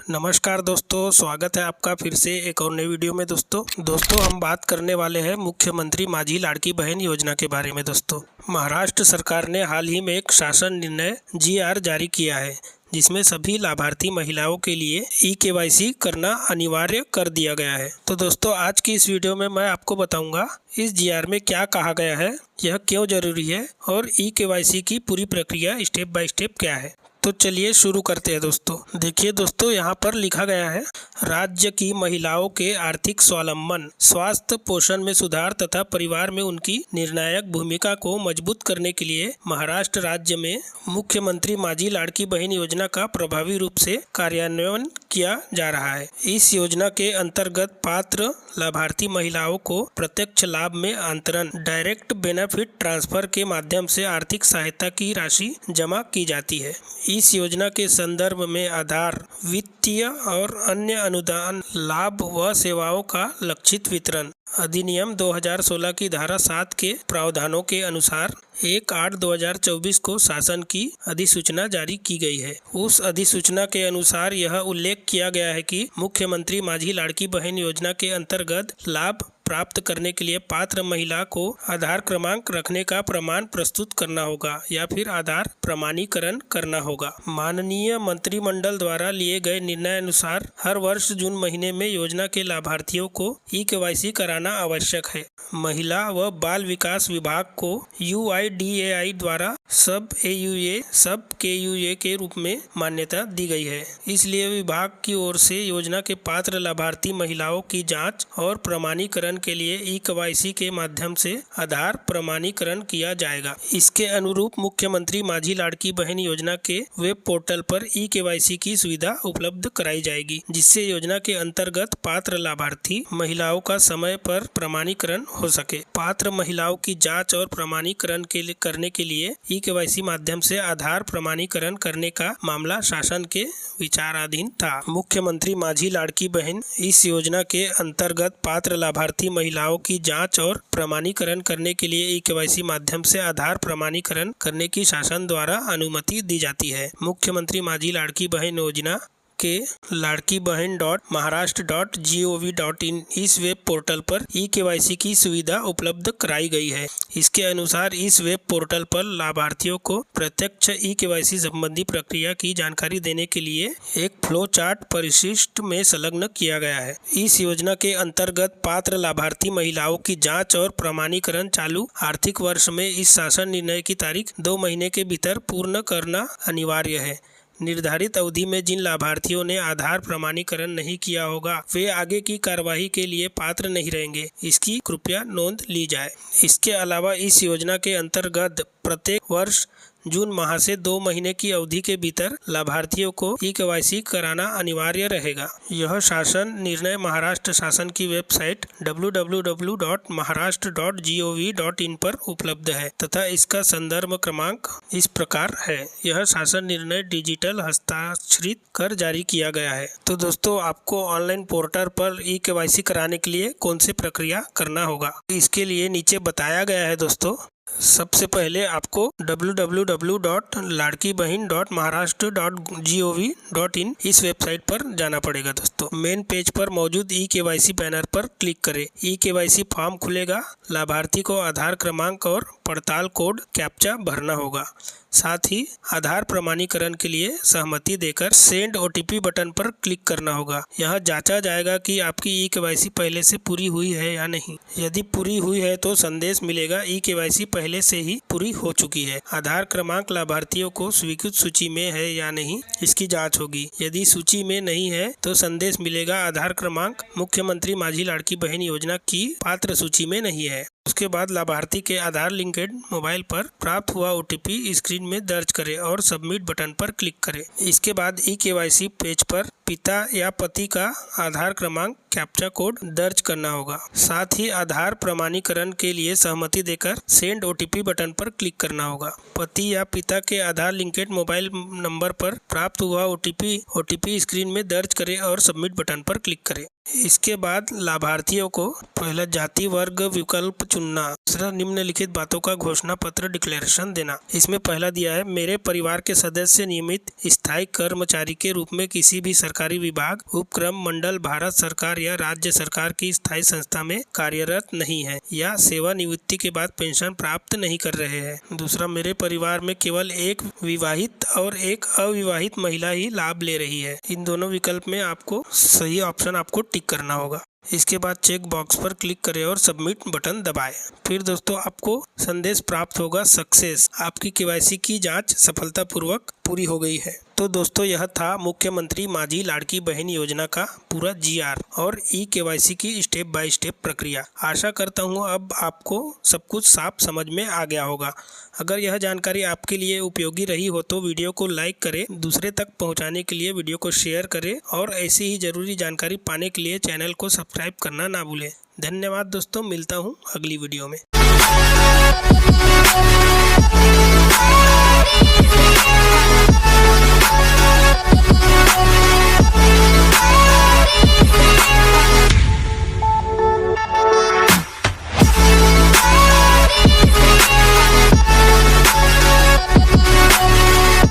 नमस्कार दोस्तों, स्वागत है आपका फिर से एक और नई वीडियो में। दोस्तों हम बात करने वाले हैं मुख्यमंत्री माझी लाड़की बहन योजना के बारे में। दोस्तों, महाराष्ट्र सरकार ने हाल ही में एक शासन निर्णय GR जारी किया है, जिसमें सभी लाभार्थी महिलाओं के लिए eKYC करना अनिवार्य कर दिया गया है। तो दोस्तों, आज की इस वीडियो में मैं आपको बताऊंगा इस GR में क्या कहा गया है, यह क्यों जरूरी है और eKYC की पूरी प्रक्रिया स्टेप बाय स्टेप क्या है। तो चलिए शुरू करते हैं। दोस्तों देखिए दोस्तों, यहाँ पर लिखा गया है, राज्य की महिलाओं के आर्थिक स्वावलंबन, स्वास्थ्य, पोषण में सुधार तथा परिवार में उनकी निर्णायक भूमिका को मजबूत करने के लिए महाराष्ट्र राज्य में मुख्यमंत्री माझी लाड़की बहन योजना का प्रभावी रूप से कार्यान्वयन किया जा रहा है। इस योजना के अंतर्गत पात्र लाभार्थी महिलाओं को प्रत्यक्ष लाभ में अंतरण, डायरेक्ट बेनिफिट ट्रांसफर के माध्यम से आर्थिक सहायता की राशि जमा की जाती है। इस योजना के संदर्भ में आधार, वित्तीय और अन्य अनुदान, लाभ व सेवाओं का लक्षित वितरण अधिनियम 2016 की धारा 7 के प्रावधानों के अनुसार 1/8/2024 को शासन की अधिसूचना जारी की गई है। उस अधिसूचना के अनुसार यह उल्लेख किया गया है कि मुख्यमंत्री माझी लाड़की बहन योजना के अंतर्गत लाभ प्राप्त करने के लिए पात्र महिला को आधार क्रमांक रखने का प्रमाण प्रस्तुत करना होगा या फिर आधार प्रमाणीकरण करना होगा। माननीय मंत्रिमंडल द्वारा लिए गए निर्णय अनुसार हर वर्ष जून महीने में योजना के लाभार्थियों को eKYC कराना आवश्यक है। महिला व बाल विकास विभाग को UIDAI द्वारा सब AUA, सब KUA के रूप में मान्यता दी गई है। इसलिए विभाग की ओर से योजना के पात्र लाभार्थी महिलाओं की जांच और प्रमाणीकरण के लिए eKYC के माध्यम से आधार प्रमाणीकरण किया जाएगा। इसके अनुरूप मुख्यमंत्री माझी लाड़की बहन योजना के वेब पोर्टल पर eKYC की सुविधा उपलब्ध कराई जाएगी, जिससे योजना के अंतर्गत पात्र लाभार्थी महिलाओं का समय पर प्रमाणीकरण हो सके। पात्र महिलाओं की जांच और प्रमाणीकरण करने के लिए eKYC माध्यम से आधार प्रमाणीकरण करने का मामला शासन के विचाराधीन था। मुख्यमंत्री माझी लाड़की बहन इस योजना के अंतर्गत पात्र लाभार्थी महिलाओं की जांच और प्रमाणीकरण करने के लिए eKYC माध्यम से आधार प्रमाणीकरण करने की शासन द्वारा अनुमति दी जाती है। मुख्यमंत्री माझी लाड़की बहन योजना के ladkibahan.maharashtra.gov.in इस वेब पोर्टल पर eKYC की सुविधा उपलब्ध कराई गई है। इसके अनुसार इस वेब पोर्टल पर लाभार्थियों को प्रत्यक्ष eKYC संबंधी प्रक्रिया की जानकारी देने के लिए एक फ्लो चार्ट परिशिष्ट में संलग्न किया गया है। इस योजना के अंतर्गत पात्र लाभार्थी महिलाओं की जाँच और प्रमाणीकरण चालू आर्थिक वर्ष में इस शासन निर्णय की तारीख 2 महीने के भीतर पूर्ण करना अनिवार्य है। निर्धारित अवधि में जिन लाभार्थियों ने आधार प्रमाणीकरण नहीं किया होगा, वे आगे की कार्यवाही के लिए पात्र नहीं रहेंगे। इसकी कृपया नोंद ली जाए। इसके अलावा इस योजना के अंतर्गत प्रत्येक वर्ष जून माह से 2 महीने की अवधि के भीतर लाभार्थियों को eKYC कराना अनिवार्य रहेगा। यह शासन निर्णय महाराष्ट्र शासन की वेबसाइट www.maharashtra.gov.in पर उपलब्ध है तथा इसका संदर्भ क्रमांक इस प्रकार है। यह शासन निर्णय डिजिटल हस्ताक्षरित कर जारी किया गया है। तो दोस्तों, आपको ऑनलाइन पोर्टल पर eKYC कराने के लिए कौन सी प्रक्रिया करना होगा, इसके लिए नीचे बताया गया है। दोस्तों, सबसे पहले आपको www.ladkibahan.maharashtra.gov.in इस वेबसाइट पर जाना पड़ेगा। दोस्तों, मेन पेज पर मौजूद eKYC बैनर पर क्लिक करें। eKYC फॉर्म खुलेगा। लाभार्थी को आधार क्रमांक और पड़ताल कोड कैप्चा भरना होगा। साथ ही आधार प्रमाणीकरण के लिए सहमति देकर सेंड OTP बटन पर क्लिक करना होगा। यह जांचा जाएगा कि आपकी eKYC पहले से पूरी हुई है या नहीं। यदि पूरी हुई है तो संदेश मिलेगा eKYC पहले से ही पूरी हो चुकी है। आधार क्रमांक लाभार्थियों को स्वीकृत सूची में है या नहीं, इसकी जांच होगी। यदि सूची में नहीं है तो संदेश मिलेगा आधार क्रमांक मुख्यमंत्री माझी लाड़की बहन योजना की पात्र सूची में नहीं है। उसके बाद लाभार्थी के आधार लिंक्ड मोबाइल पर प्राप्त हुआ OTP स्क्रीन में दर्ज करें और सबमिट बटन पर क्लिक करें। इसके बाद eKYC पेज पर पिता या पति का आधार क्रमांक कैप्चा कोड दर्ज करना होगा। साथ ही आधार प्रमाणीकरण के लिए सहमति देकर सेंड OTP बटन पर क्लिक करना होगा। पति या पिता के आधार लिंकेड मोबाइल नंबर पर प्राप्त हुआ OTP स्क्रीन में दर्ज करें और सबमिट बटन पर क्लिक करें। इसके बाद लाभार्थियों को पहला जाति वर्ग विकल्प चुनना, दूसरा निम्नलिखित बातों का घोषणा पत्र डिक्लेरेशन देना। इसमें पहला दिया है, मेरे परिवार के सदस्य नियमित स्थायी कर्मचारी के रूप में किसी भी सरकारी विभाग, उपक्रम, मंडल, भारत सरकार या राज्य सरकार की स्थायी संस्था में कार्यरत नहीं है या सेवानिवृत्ति के बाद पेंशन प्राप्त नहीं कर रहे हैं। दूसरा, मेरे परिवार में केवल एक विवाहित और एक अविवाहित महिला ही लाभ ले रही है। इन दोनों विकल्प में आपको सही ऑप्शन आपको टिक करना होगा। इसके बाद चेक बॉक्स पर क्लिक करें और सबमिट बटन दबाएं। फिर दोस्तों आपको संदेश प्राप्त होगा, सक्सेस, आपकी KYC की जांच सफलतापूर्वक पूरी हो गई है। तो दोस्तों यह था मुख्यमंत्री माझी लाड़की बहन योजना का पूरा GR और KYC की स्टेप बाय स्टेप प्रक्रिया। आशा करता हूँ अब आपको सब कुछ साफ समझ में आ गया होगा। अगर यह जानकारी आपके लिए उपयोगी रही हो तो वीडियो को लाइक करें, दूसरे तक पहुँचाने के लिए वीडियो को शेयर करें और ऐसी ही ज़रूरी जानकारी पाने के लिए चैनल को सब्सक्राइब करना ना भूलें। धन्यवाद दोस्तों, मिलता हूँ अगली वीडियो में।